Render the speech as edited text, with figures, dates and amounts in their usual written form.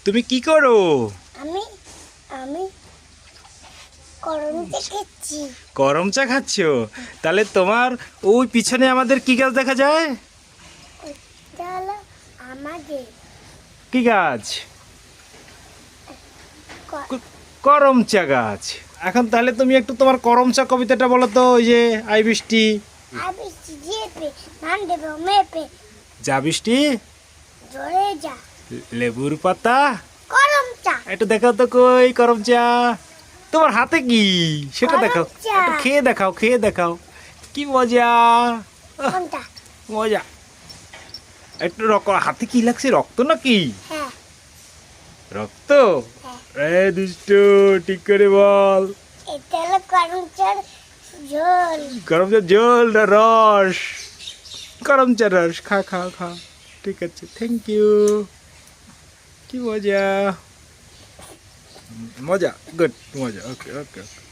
তুমি কি করো? আমি আমি করম চা খাচ্ছি। গরম চা খাচ্ছ? তাহলে তোমার ওই পিছনে আমাদের কি গাছ দেখা যায়? ওইটা হলো আমাদের কি গাছ? ক- করম চা গাছ। এখন তাহলে তুমি একটু তোমার করম চা কবিতাটা বলো তো, ওই যে আই বৃষ্টি আমি জিপে মান দেব মেপে যা বৃষ্টি জোরে যা লেবুর পাতা। করম চা একটু দেখাও তো কই করম চা। তোমার হাতে কি সেটা করম দেখাও, চা। একটু খেয়ে দেখাও, খেয়ে দেখাও। কি মজা, কোনটা? মজা। একটু হাতে কি লাগছে, রক্ত নাকি? হ্যাঁ রক্ত? হ্যাঁ এ দুষ্টু, ঠিক করে বল। এটা হলো করম চার ঝোল। গরম চা জল না রস? গরম চা রস, খা খা খা। ঠিক আছে, থ্যাংক ইউ। কি মজা, মজা, গুড, মজা, ওকে ওকে।